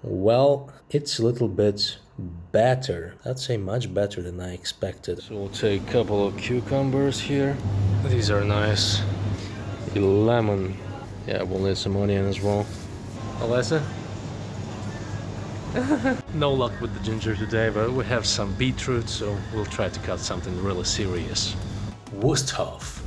Well, it's a little bit better. I'd say much better than I expected. So we'll take a couple of cucumbers here. These are nice. The lemon. Yeah, we'll need some onion as well. Alessa? No luck with the ginger today, but we have some beetroot, so we'll try to cut something really serious. Wusthof.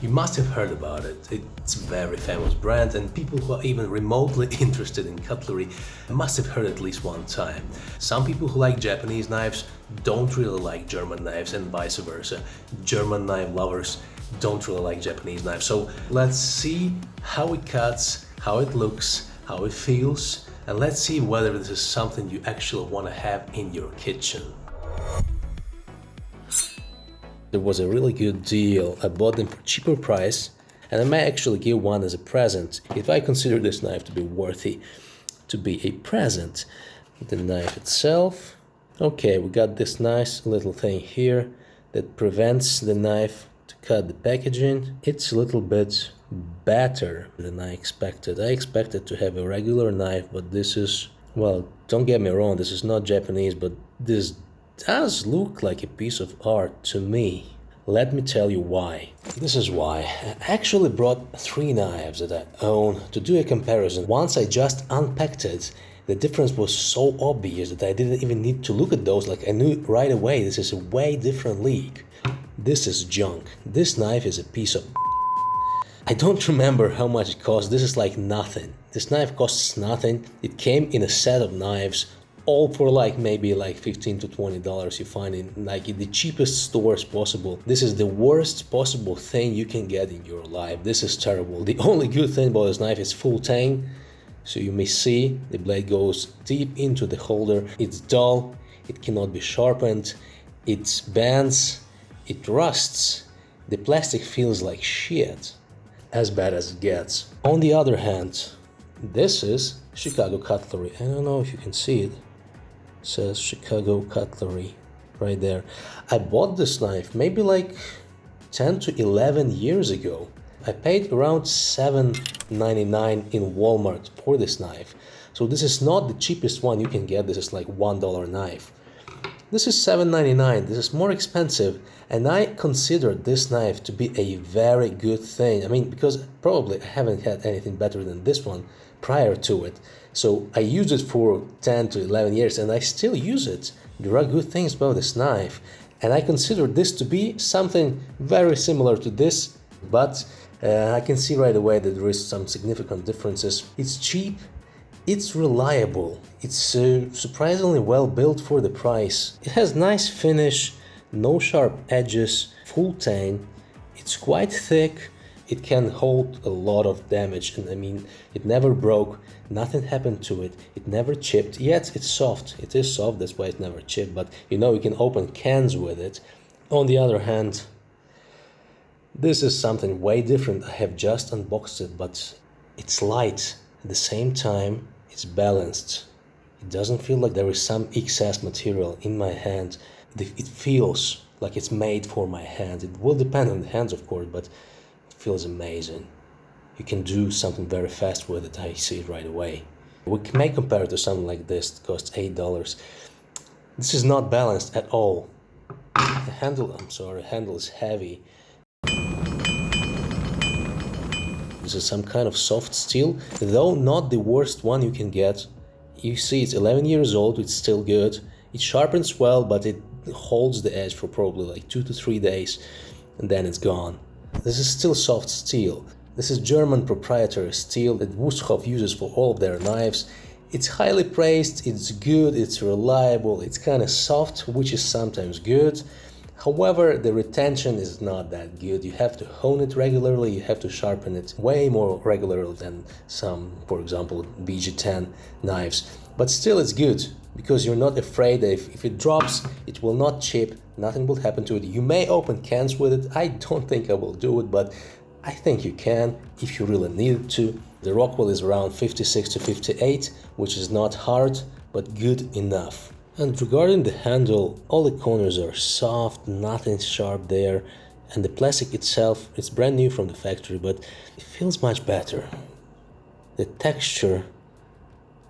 You must have heard about it. It's a very famous brand, and people who are even remotely interested in cutlery must have heard it at least one time. Some people who like Japanese knives don't really like German knives, and vice versa. German knife lovers don't really like Japanese knives. So let's see how it cuts, how it looks, how it feels, and let's see whether this is something you actually want to have in your kitchen. There was a really good deal. I bought them for cheaper price, and I may actually give one as a present if I consider this knife to be worthy to be a present. The knife itself. Okay, we got this nice little thing here that prevents the knife to cut the packaging. It's a little bit better than I expected. I expected to have a regular knife, but this is, well, don't get me wrong, this is not Japanese, but this does look like a piece of art to me. Let me tell you why. This is why. I actually brought 3 knives that I own to do a comparison. Once I just unpacked it, the difference was so obvious that I didn't even need to look at those. Like, I knew right away this is a way different league. This is junk. This knife is a piece of I don't remember how much it cost. This is like nothing. This knife costs nothing. It came in a set of knives, all for like maybe like $15 to $20 you find in like in the cheapest stores possible. This is the worst possible thing you can get in your life. This is terrible. The only good thing about this knife is full tang. So you may see the blade goes deep into the holder. It's dull. It cannot be sharpened. It bends. It rusts. The plastic feels like shit. As bad as it gets. On the other hand, this is Chicago Cutlery. I don't know if you can see it. It says Chicago Cutlery right there. I bought this knife maybe like 10 to 11 years ago. I paid around $7.99 in Walmart for this knife. So this is not the cheapest one you can get. This is like $1 knife. This is $7.99. This is more expensive, and I consider this knife to be a very good thing. I mean, because probably I haven't had anything better than this one prior to it. So I used it for 10 to 11 years, and I still use it. There are good things about this knife, and I consider this to be something very similar to this, but I can see right away that there is some significant differences. It's cheap. It's reliable. It's surprisingly well built for the price. It has nice finish, no sharp edges, full tang. It's quite thick. It can hold a lot of damage, and I mean, it never broke. Nothing happened to it. It never chipped. Yet it's soft. It is soft, that's why it never chipped. But you know, you can open cans with it. On the other hand, this is something way different. I have just unboxed it, but it's light. At the same time, it's balanced. It doesn't feel like there is some excess material in my hand. It feels like it's made for my hand. It will depend on the hands, of course, but it feels amazing. You can do something very fast with it. I see it right away. We may compare it to something like this. It costs $8. This is not balanced at all. The handle is heavy. This is some kind of soft steel, though not the worst one you can get. You see, it's 11 years old, it's still good. It sharpens well, but it holds the edge for probably like 2 to 3 days, and then it's gone. This is still soft steel. This is German proprietary steel that Wusthof uses for all of their knives. It's highly praised, it's good, it's reliable, it's kind of soft, which is sometimes good. However, the retention is not that good. You have to hone it regularly, you have to sharpen it way more regularly than some, for example, BG10 knives. But still it's good, because you're not afraid that if it drops, it will not chip, nothing will happen to it. You may open cans with it. I don't think I will do it, but I think you can if you really need to. The Rockwell is around 56 to 58, which is not hard, but good enough. And regarding the handle, all the corners are soft, nothing sharp there, and the plastic itself, it's brand new from the factory, but it feels much better. The texture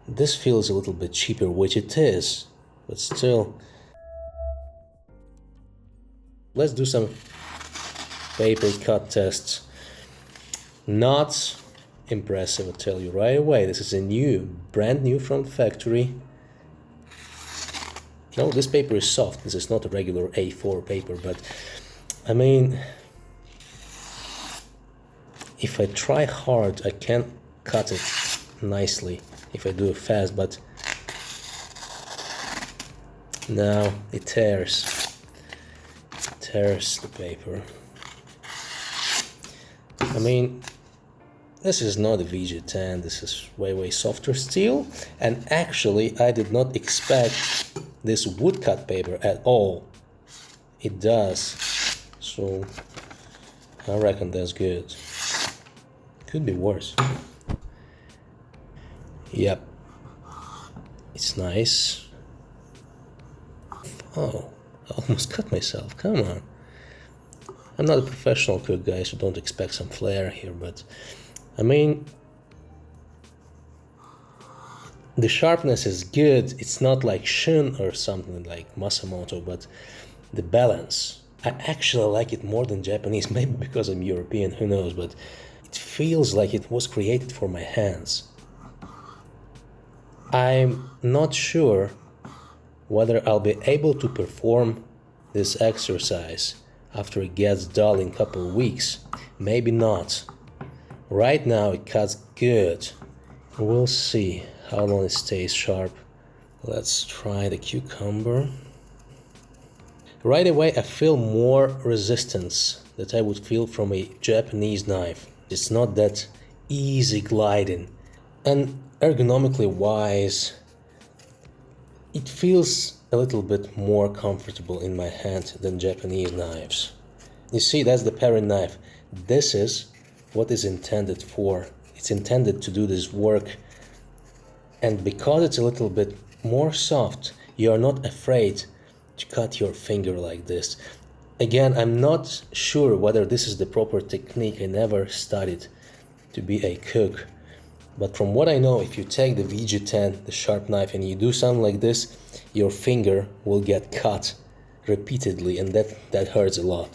This feels a little bit cheaper, which it is, but still. Let's do some paper cut tests. Not impressive, I'll tell you right away. This is brand new from the factory. No, this paper is soft. This is not a regular A4 paper, but I mean, if I try hard, I can cut it nicely if I do it fast, but now it tears. It tears the paper. I mean, this is not a VG10, this is way softer steel, and actually I did not expect this woodcut paper at all. It does, so I reckon that's good. Could be worse. Yep, it's nice. Oh, I almost cut myself, come on. I'm not a professional cook, guys, so don't expect some flair here, but I mean, the sharpness is good. It's not like Shun or something like Masamoto, but the balance, I actually like it more than Japanese, maybe because I'm European, who knows, but it feels like it was created for my hands. I'm not sure whether I'll be able to perform this exercise after it gets dull in a couple of weeks. Maybe not. Right now it cuts good. We'll see how long it stays sharp. Let's try the cucumber. Right away I feel more resistance that I would feel from a Japanese knife. It's not that easy gliding. And ergonomically wise, it feels a little bit more comfortable in my hand than Japanese knives. You see, that's the paring knife. This is what is intended for. It's intended to do this work, and because it's a little bit more soft, you are not afraid to cut your finger like this. Again, I'm not sure whether this is the proper technique. I never studied to be a cook, but from what I know, if you take the VG10, the sharp knife, and you do something like this, your finger will get cut repeatedly, and that hurts a lot.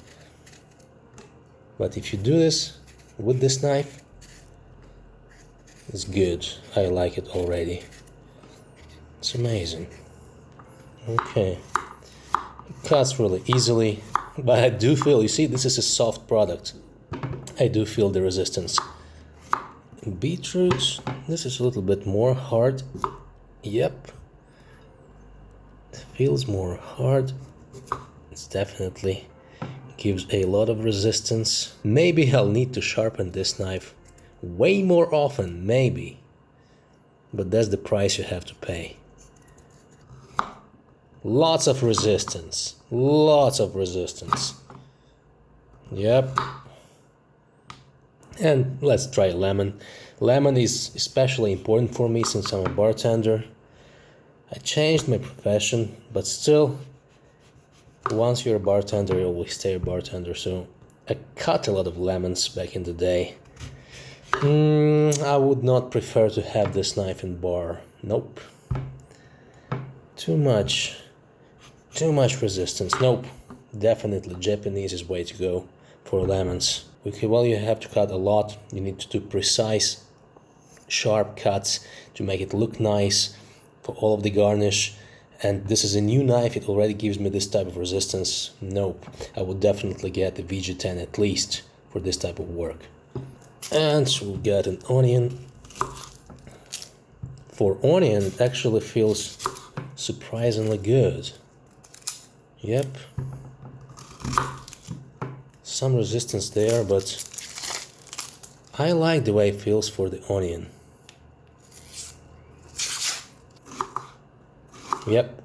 But if you do this with this knife, it's good. I like it already. It's amazing. Okay. It cuts really easily, but I do feel, you see, this is a soft product. I do feel the resistance. Beetroot, this is a little bit more hard. Yep. It feels more hard. It's definitely gives a lot of resistance. Maybe I'll need to sharpen this knife way more often, maybe. But that's the price you have to pay. Lots of resistance. Lots of resistance. Yep. And let's try lemon. Lemon is especially important for me since I'm a bartender. I changed my profession, but still, once you're a bartender, you always stay a bartender. So I cut a lot of lemons back in the day. I would not prefer to have this knife in bar. Nope. Too much resistance. Nope. Definitely Japanese is way to go for lemons. Okay, well, you have to cut a lot. You need to do precise, sharp cuts to make it look nice for all of the garnish. And this is a new knife. It already gives me this type of resistance. Nope. I would definitely get the VG10 at least for this type of work. And so we'll get an onion. For onion, it actually feels surprisingly good. Yep. Some resistance there, but I like the way it feels for the onion. Yep.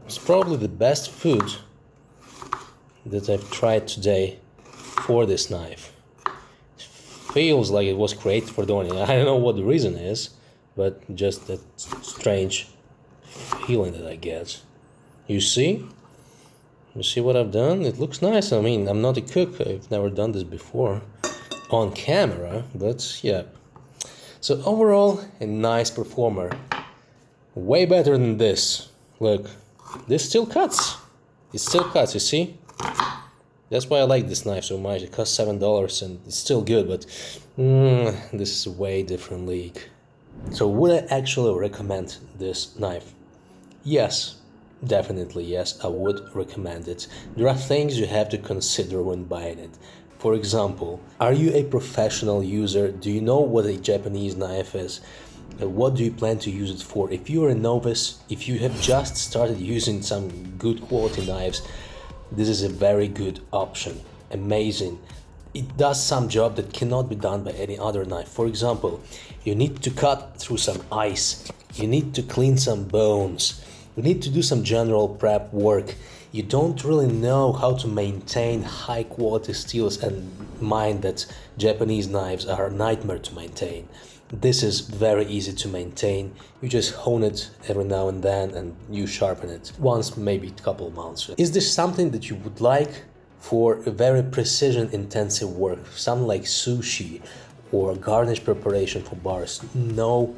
It's probably the best food that I've tried today for this knife. It feels like it was created for the onion. I don't know what the reason is, but just that strange feeling that I get. You see? You see what I've done? It looks nice. I mean, I'm not a cook. I've never done this before on camera, but yeah. So overall, a nice performer. Way better than this. Look, this still cuts. It still cuts, you see? That's why I like this knife so much. It costs $7 and it's still good, but this is a way different league. So would I actually recommend this knife? Yes, definitely yes, I would recommend it. There are things you have to consider when buying it. For example, are you a professional user? Do you know what a Japanese knife is? What do you plan to use it for? If you're a novice, if you have just started using some good quality knives, this is a very good option. Amazing. It does some job that cannot be done by any other knife. For example, you need to cut through some ice, you need to clean some bones, you need to do some general prep work. You don't really know how to maintain high quality steels, and mind that Japanese knives are a nightmare to maintain. This is very easy to maintain. You just hone it every now and then and you sharpen it once, maybe a couple of months. Is this something that you would like for a very precision intensive work, something like sushi or garnish preparation for bars? No,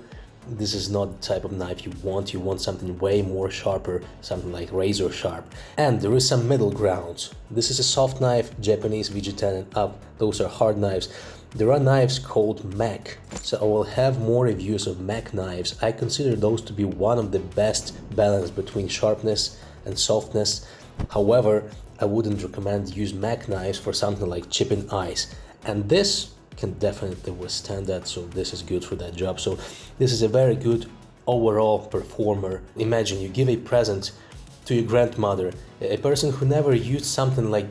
this is not the type of knife you want. You want something way more sharper, something like razor sharp. And there is some middle ground. This is a soft knife, Japanese VG10 and up. Those are hard knives. There are knives called Mac, so I will have more reviews of Mac knives. I consider those to be one of the best balance between sharpness and softness. However, I wouldn't recommend use Mac knives for something like chipping ice. And this can definitely withstand that, so this is good for that job. So this is a very good overall performer. Imagine you give a present to your grandmother, a person who never used something like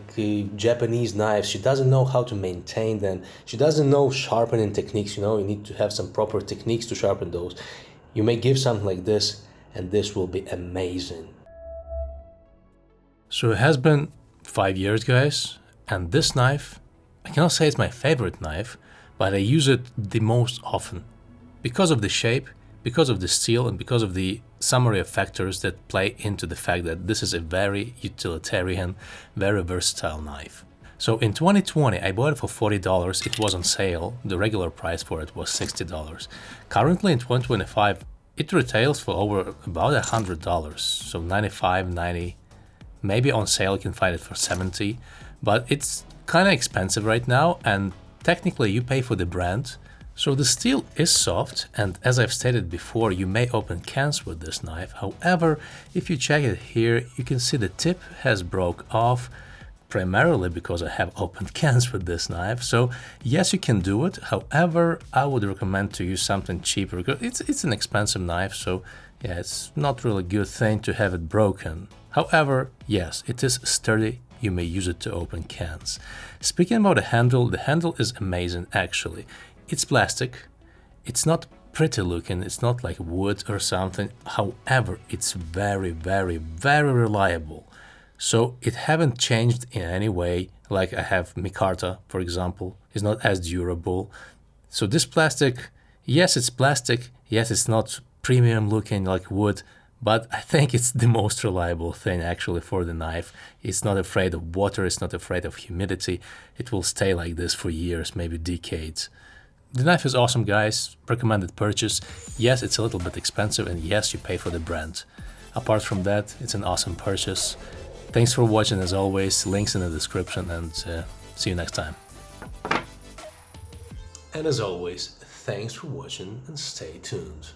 Japanese knives. She doesn't know how to maintain them. She doesn't know sharpening techniques. You know, you need to have some proper techniques to sharpen those. You may give something like this, and this will be amazing. So it has been 5 years, guys, and this knife, I cannot say it's my favorite knife, but I use it the most often because of the shape, because of the steel, and because of the summary of factors that play into the fact that this is a very utilitarian, very versatile knife. So in 2020, I bought it for $40. It was on sale. The regular price for it was $60. Currently in 2025, it retails for over about $100. So $95, $90. Maybe on sale you can find it for $70, but it's kind of expensive right now, and technically you pay for the brand. So the steel is soft, and as I've stated before, you may open cans with this knife. However, if you check it here, you can see the tip has broke off, primarily because I have opened cans with this knife. So yes, you can do it. However, I would recommend to use something cheaper because it's an expensive knife. So yeah, it's not really a good thing to have it broken. However, yes, it is sturdy. You may use it to open cans. Speaking about the handle is amazing actually. It's plastic. It's not pretty looking. It's not like wood or something. However, it's very, very, very reliable. So it haven't changed in any way. Like I have micarta, for example, is not as durable. So this plastic, yes, it's plastic. Yes, it's not premium looking like wood, but I think it's the most reliable thing actually for the knife. It's not afraid of water. It's not afraid of humidity. It will stay like this for years, maybe decades. The knife is awesome, guys. Recommended purchase. Yes, it's a little bit expensive, and yes, you pay for the brand. Apart from that, it's an awesome purchase. Thanks for watching as always. Links in the description, and see you next time. And as always, thanks for watching and stay tuned.